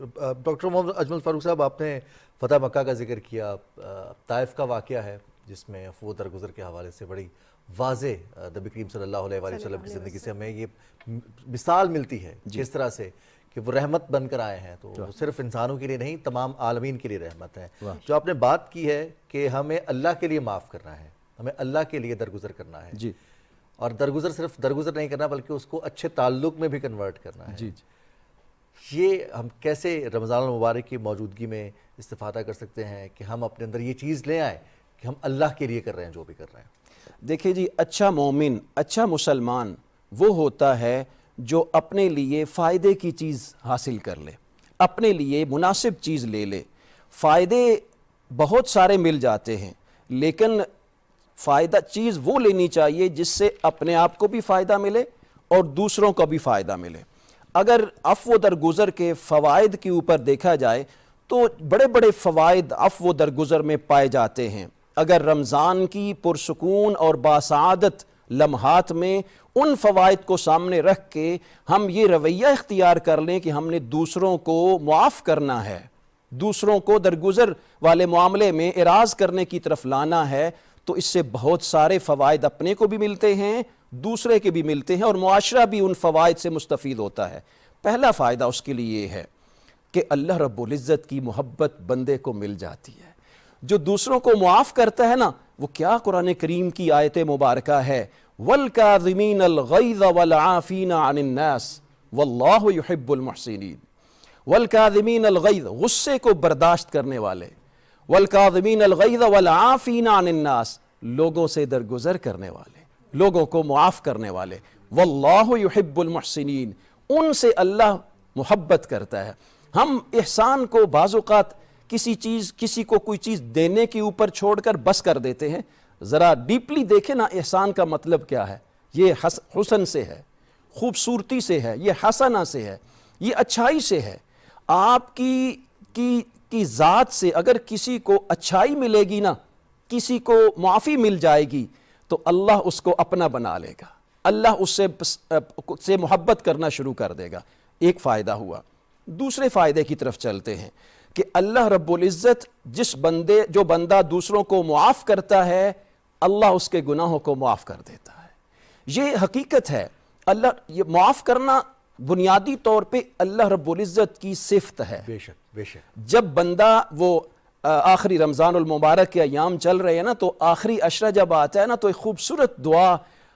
Doctor محمد اجمل فاروق صاحب، آپ نے فتح مکہ کا ذکر کیا. طائف کا واقعہ ہے جس میں افو درگزر کے حوالے سے بڑی واضح نبی کریم صلی اللہ علیہ وآلہ وسلم کی زندگی سے ہمیں یہ مثال ملتی ہے کس طرح سے کہ وہ رحمت بن کر آئے ہیں. تو وہ صرف انسانوں کے لیے نہیں، تمام عالمین کے لیے رحمت ہے. جو آپ نے بات کی ہے کہ ہمیں اللہ کے لیے معاف کرنا ہے، ہمیں اللہ کے لیے درگزر کرنا ہے، جی، اور درگزر صرف درگزر نہیں کرنا بلکہ اس کو اچھے تعلق میں بھی کنورٹ کرنا ہے. جی، یہ ہم کیسے رمضان المبارک کی موجودگی میں استفادہ کر سکتے ہیں کہ ہم اپنے اندر یہ چیز لے آئیں کہ ہم اللہ کے لیے کر رہے ہیں جو بھی کر رہے ہیں؟ دیکھیں جی، اچھا مومن، اچھا مسلمان وہ ہوتا ہے جو اپنے لیے فائدے کی چیز حاصل کر لے، اپنے لیے مناسب چیز لے لے. فائدے بہت سارے مل جاتے ہیں، لیکن فائدہ چیز وہ لینی چاہیے جس سے اپنے آپ کو بھی فائدہ ملے اور دوسروں کو بھی فائدہ ملے. اگر عفو درگزر کے فوائد کے اوپر دیکھا جائے تو بڑے بڑے فوائد عفو درگزر میں پائے جاتے ہیں. اگر رمضان کی پرسکون اور باسعادت لمحات میں ان فوائد کو سامنے رکھ کے ہم یہ رویہ اختیار کر لیں کہ ہم نے دوسروں کو معاف کرنا ہے، دوسروں کو درگزر والے معاملے میں اعراض کرنے کی طرف لانا ہے، تو اس سے بہت سارے فوائد اپنے کو بھی ملتے ہیں، دوسرے کے بھی ملتے ہیں، اور معاشرہ بھی ان فوائد سے مستفید ہوتا ہے. پہلا فائدہ اس کے لیے یہ ہے کہ اللہ رب العزت کی محبت بندے کو مل جاتی ہے. جو دوسروں کو معاف کرتا ہے نا، وہ کیا قرآن کریم کی آیت مبارکہ ہے، وَالْكَاظِمِينَ الْغَيْظَ وَالْعَافِينَ عَنِ النَّاسِ وَاللَّهُ يُحِبُّ الْمُحْسِنِينَ. وَالْكَاظِمِينَ الْغَيْظَ، غصے کو برداشت کرنے والے، وَالْكَاظِمِينَ الْغَيْظَ وَالْعَافِينَ عَنِ النَّاسِ، لوگوں سے درگزر کرنے والے، لوگوں کو معاف کرنے والے. وَاللَّهُ يُحِبُّ الْمُحْسِنِينَ، ان سے اللہ محبت کرتا ہے. ہم احسان کو بعض اوقات کسی کو کوئی چیز دینے کے اوپر چھوڑ کر بس کر دیتے ہیں. ذرا ڈیپلی دیکھیں نا، احسان کا مطلب کیا ہے. یہ حسن سے ہے، خوبصورتی سے ہے، یہ حسنہ سے ہے، یہ اچھائی سے ہے. آپ کی ذات سے اگر کسی کو اچھائی ملے گی نا، کسی کو معافی مل جائے گی، تو اللہ اس کو اپنا بنا لے گا، اللہ اس سے محبت کرنا شروع کر دے گا. ایک فائدہ ہوا. دوسرے فائدے کی طرف چلتے ہیں کہ اللہ رب العزت جو بندہ دوسروں کو معاف کرتا ہے، اللہ اس کے گناہوں کو معاف کر دیتا ہے. یہ حقیقت ہے. اللہ یہ معاف کرنا بنیادی طور پہ اللہ رب العزت کی صفت ہے. بے شک بے شک. جب بندہ وہ آخری رمضان المبارک کے ایام چل رہے ہیں نا، تو آخری عشرہ جب آتا ہے نا، تو ایک خوبصورت دعا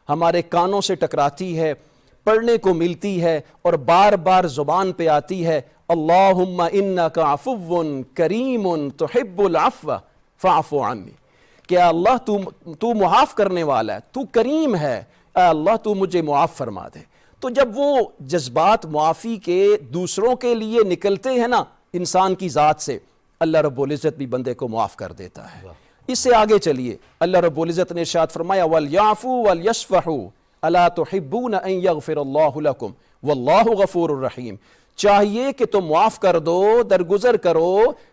ہمارے کانوں سے ٹکراتی ہے، پڑھنے کو ملتی ہے اور بار بار زبان پہ آتی ہے. اللہم انک عفو کریم تحب العفو فاعف عنی. کہ اللہ تو معاف کرنے والا ہے، تو کریم ہے، اے اللہ تو مجھے معاف فرما دے. تو جب وہ جذبات معافی کے دوسروں کے لیے نکلتے ہیں نا انسان کی ذات سے، اللہ رب العزت بھی بندے کو معاف کر دیتا ہے. اس سے آگے چلیے، اللہ رب العزت نے ارشاد فرمایا وَلْيَعْفُوا وَلْيَصْفَحُوا أَلَا تُحِبُّونَ أَن يَغْفِرَ اللَّهُ لَكُمْ وَاللَّهُ غَفُورٌ رَحِيمٌ. چاہیے کہ تم معاف کر دو، درگزر کرو.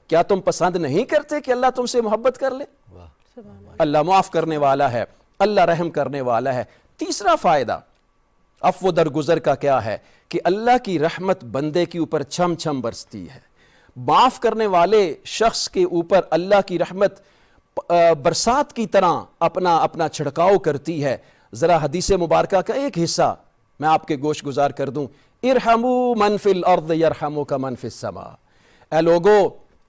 کیا تم پسند نہیں کرتے کہ اللہ تم سے محبت کر لے؟ اللہ معاف کرنے والا ہے، اللہ رحم کرنے والا ہے. تیسرا فائدہ عفو درگزر کا کیا ہے کہ اللہ کی رحمت بندے کے اوپر چھم چھم برستی ہے. معاف کرنے والے شخص کے اوپر اللہ کی رحمت برسات کی طرح اپنا چھڑکاؤ کرتی ہے. ذرا حدیث مبارکہ کا ایک حصہ میں آپ کے گوش گزار کر دوں. ارحموا من فی الارض یرحمک من فی السماء. اے لوگو،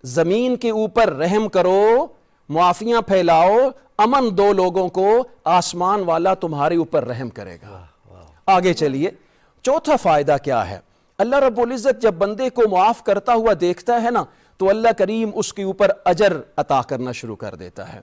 زمین کے اوپر رحم کرو، معافیاں پھیلاؤ، امن دو لوگوں کو، آسمان والا تمہارے اوپر رحم کرے گا. آگے چلیے، چوتھا فائدہ کیا ہے. اللہ رب العزت جب بندے کو معاف کرتا ہوا دیکھتا ہے نا، تو اللہ کریم اس کے اوپر اجر عطا کرنا شروع کر دیتا ہے.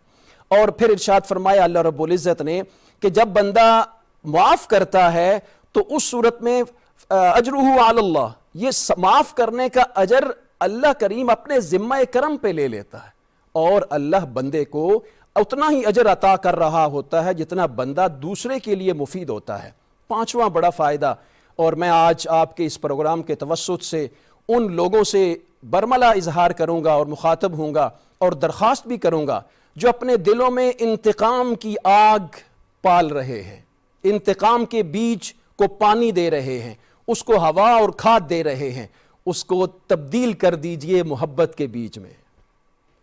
اور پھر ارشاد فرمایا اللہ رب العزت نے کہ جب بندہ معاف کرتا ہے تو اس صورت میں اجرہ علی اللہ، یہ معاف کرنے کا اجر اللہ کریم اپنے ذمہ کرم پہ لے لیتا ہے، اور اللہ بندے کو اتنا ہی اجر عطا کر رہا ہوتا ہے جتنا بندہ دوسرے کے لیے مفید ہوتا ہے. پانچواں بڑا فائدہ، اور میں آج آپ کے اس پروگرام کے توسط سے ان لوگوں سے برملا اظہار کروں گا اور مخاطب ہوں گا اور درخواست بھی کروں گا جو اپنے دلوں میں انتقام کی آگ پال رہے ہیں، انتقام کے بیج کو پانی دے رہے ہیں، اس کو ہوا اور کھاد دے رہے ہیں. اس کو تبدیل کر دیجئے محبت کے بیج میں.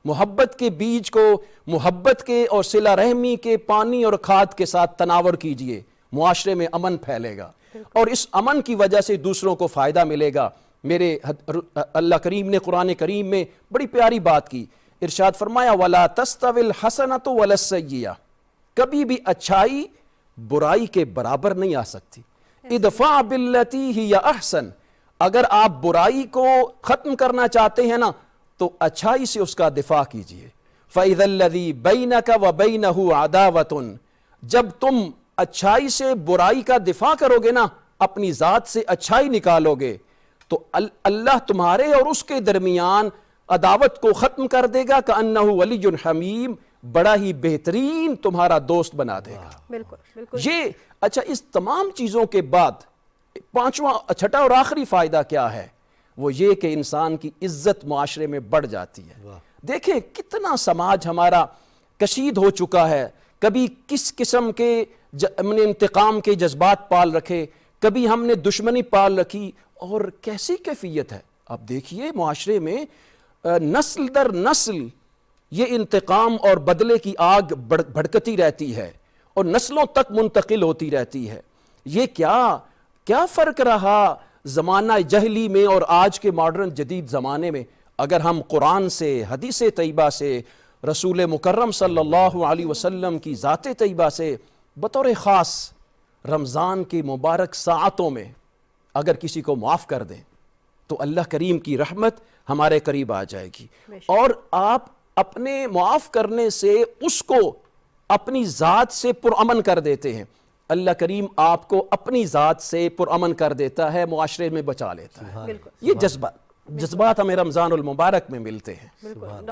محبت کے بیج کو محبت کے اور صلہ رحمی کے پانی اور کھاد کے ساتھ تناور کیجئے, معاشرے میں امن پھیلے گا اور اس امن کی وجہ سے دوسروں کو فائدہ ملے گا. میرے اللہ کریم نے قرآن کریم میں بڑی پیاری بات کی, ارشاد فرمایا وَلَا تَسْتَوِي الْحَسَنَةُ وَلَا السَّيِّئَةُ, کبھی بھی اچھائی برائی کے برابر نہیں آ سکتی. ادفع باللتی ہی احسن, اگر آپ برائی کو ختم کرنا چاہتے ہیں نا تو اچھائی سے اس کا دفاع کیجئے. فَإِذَا الَّذِي بَيْنَكَ وَبَيْنَهُ عَدَاوَةٌ, جب تم اچھائی سے برائی کا دفاع کرو گے نا, اپنی ذات سے اچھائی نکالو گے, تو اللہ تمہارے اور اس کے درمیان عداوت کو ختم کر دے گا. کأنہ ولی حمیم, بڑا ہی بہترین تمہارا دوست بنا دے گا. بالکل بالکل. یہ اچھا, اس تمام چیزوں کے بعد پانچواں چھٹا اور آخری فائدہ کیا ہے؟ وہ یہ کہ انسان کی عزت معاشرے میں بڑھ جاتی ہے. دیکھیں کتنا سماج ہمارا کشید ہو چکا ہے, کبھی کس قسم کے ہم نے انتقام کے جذبات پال رکھے, کبھی ہم نے دشمنی پال رکھی, اور کیسی کیفیت ہے. اب دیکھیے معاشرے میں نسل در نسل یہ انتقام اور بدلے کی آگ بھڑکتی رہتی ہے اور نسلوں تک منتقل ہوتی رہتی ہے. یہ کیا فرق رہا زمانہ جہلی میں اور آج کے ماڈرن جدید زمانے میں؟ اگر ہم قرآن سے, حدیث طیبہ سے, رسول مکرم صلی اللہ علیہ وسلم کی ذات طیبہ سے بطور خاص رمضان کی مبارک ساعتوں میں اگر کسی کو معاف کر دیں تو اللہ کریم کی رحمت ہمارے قریب آ جائے گی. اور آپ اپنے معاف کرنے سے اس کو اپنی ذات سے پرامن کر دیتے ہیں. اللہ کریم آپ کو اپنی ذات سے پرامن کر دیتا ہے, معاشرے میں بچا لیتا ہے. یہ جذبات ہمیں رمضان المبارک میں ملتے ہیں.